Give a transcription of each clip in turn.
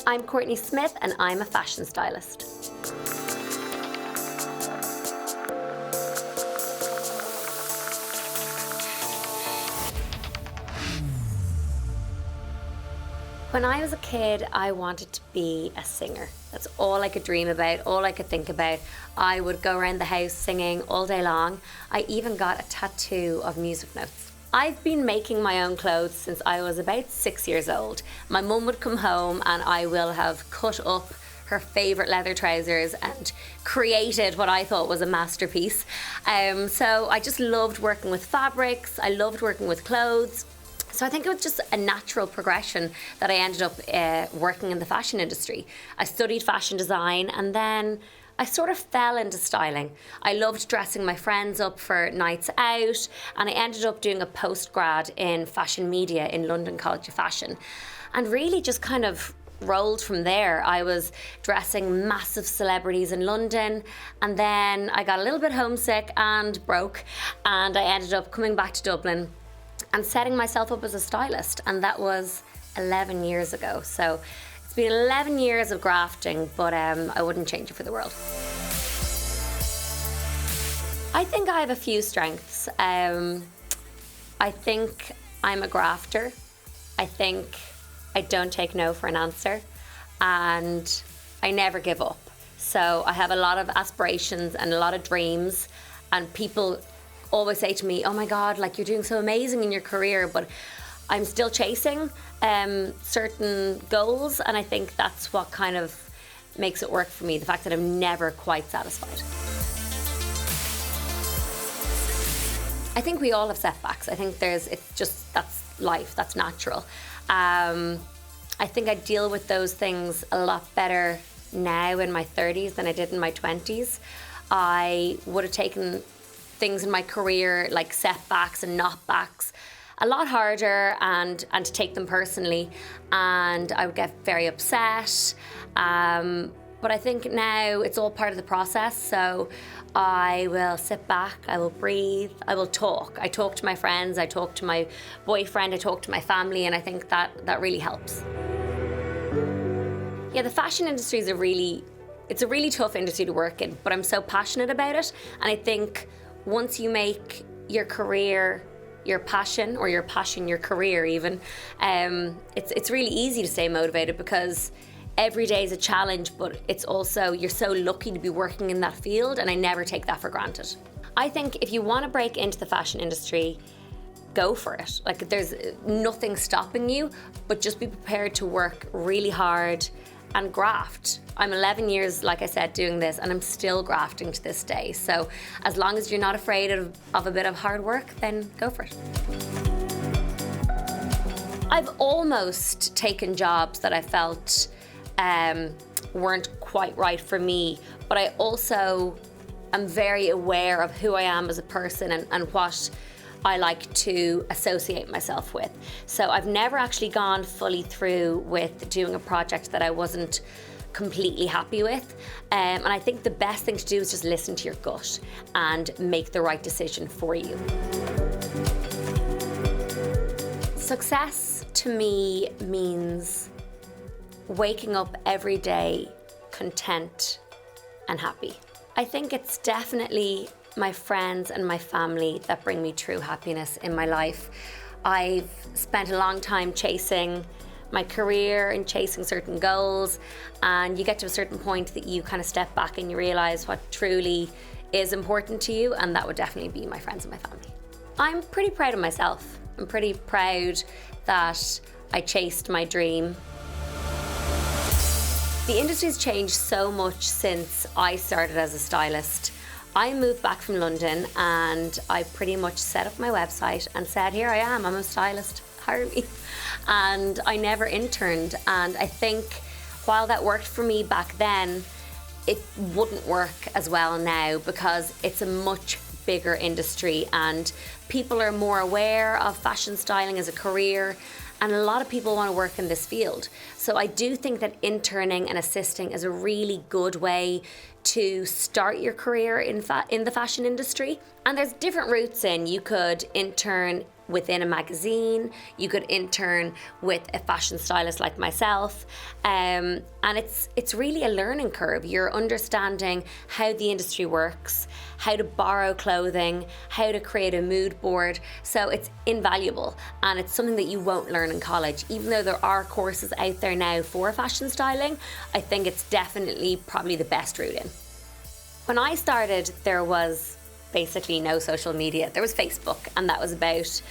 I'm Courtney Smith and I'm a fashion stylist. When I was a kid, I wanted to be a singer. That's all I could dream about, all I could think about. I would go around the house singing all day long. I even got a tattoo of music notes. I've been making my own clothes since I was about 6 years old. My mum would come home and I will have cut up her favourite leather trousers and created what I thought was a masterpiece. So I just loved working with fabrics, I loved working with clothes. So I think it was just a natural progression that I ended up working in the fashion industry. I studied fashion design and then I sort of fell into styling. I loved dressing my friends up for nights out, and I ended up doing a postgrad in fashion media in London College of Fashion, and really just kind of rolled from there. I was dressing massive celebrities in London, and then I got a little bit homesick and broke, and I ended up coming back to Dublin and setting myself up as a stylist, and that was 11 years ago. So it's been 11 years of grafting, but I wouldn't change it for the world. I think I have a few strengths. I think I'm a grafter. I think I don't take no for an answer, and I never give up. So I have a lot of aspirations and a lot of dreams, and people always say to me, oh my God, like you're doing so amazing in your career, but I'm still chasing certain goals, and I think that's what kind of makes it work for me, the fact that I'm never quite satisfied. I think we all have setbacks. I think that's life, that's natural. I think I deal with those things a lot better now in my 30s than I did in my 20s. I would have taken things in my career like setbacks and knockbacks a lot harder and to take them personally, and I would get very upset, but I think now it's all part of the process. So I will sit back, I will breathe, I will talk. I talk to my friends, I talk to my boyfriend, I talk to my family, and I think that really helps. Yeah, the fashion industry is a really tough industry to work in, but I'm so passionate about it, and I think once you make your career your passion, or your passion your career even, it's really easy to stay motivated because every day is a challenge, but it's also, you're so lucky to be working in that field, and I never take that for granted. I think if you want to break into the fashion industry, go for it. Like, there's nothing stopping you, but just be prepared to work really hard and graft. I'm 11 years, like I said, doing this, and I'm still grafting to this day. So as long as you're not afraid of a bit of hard work, then go for it. I've almost taken jobs that I felt weren't quite right for me, but I also am very aware of who I am as a person and what I like to associate myself with. So I've never actually gone fully through with doing a project that I wasn't completely happy with. And I think the best thing to do is just listen to your gut and make the right decision for you. Success to me means waking up every day content and happy. I think it's definitely my friends and my family that bring me true happiness in my life. I've spent a long time chasing my career and chasing certain goals, and you get to a certain point that you kind of step back and you realize what truly is important to you, and that would definitely be my friends and my family. I'm pretty proud of myself. I'm pretty proud that I chased my dream. The industry's changed so much since I started as a stylist. I moved back from London and I pretty much set up my website and said, here I am, I'm a stylist, hire me. And I never interned, and I think while that worked for me back then, it wouldn't work as well now because it's a much bigger industry and people are more aware of fashion styling as a career, and a lot of people want to work in this field. So I do think that interning and assisting is a really good way to start your career in the fashion industry. And there's different routes in. You could intern within a magazine, you could intern with a fashion stylist like myself, and it's really a learning curve. You're understanding how the industry works, how to borrow clothing, how to create a mood board. So it's invaluable, and it's something that you won't learn in college. Even though there are courses out there now for fashion styling, I think it's definitely probably the best route in. When I started, there was basically no social media. There was Facebook, and that was about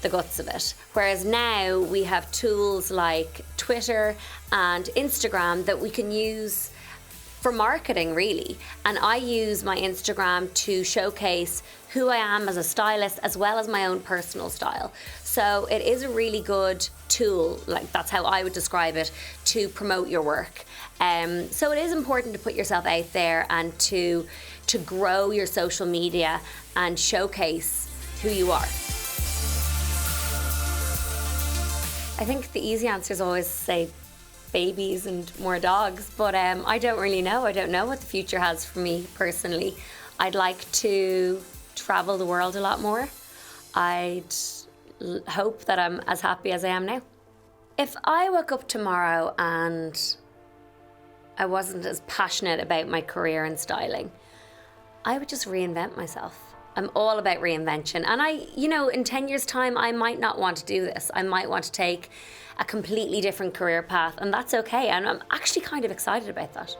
the guts of it. Whereas now we have tools like Twitter and Instagram that we can use for marketing, really. And I use my Instagram to showcase who I am as a stylist, as well as my own personal style. So it is a really good tool, like that's how I would describe it, to promote your work. So it is important to put yourself out there and to grow your social media and showcase who you are. I think the easy answer is always say babies and more dogs, but I don't really know. I don't know what the future has for me personally. I'd like to travel the world a lot more. I'd hope that I'm as happy as I am now. If I woke up tomorrow and I wasn't as passionate about my career in styling, I would just reinvent myself. I'm all about reinvention. And in 10 years' time, I might not want to do this. I might want to take a completely different career path, and that's okay. And I'm actually kind of excited about that.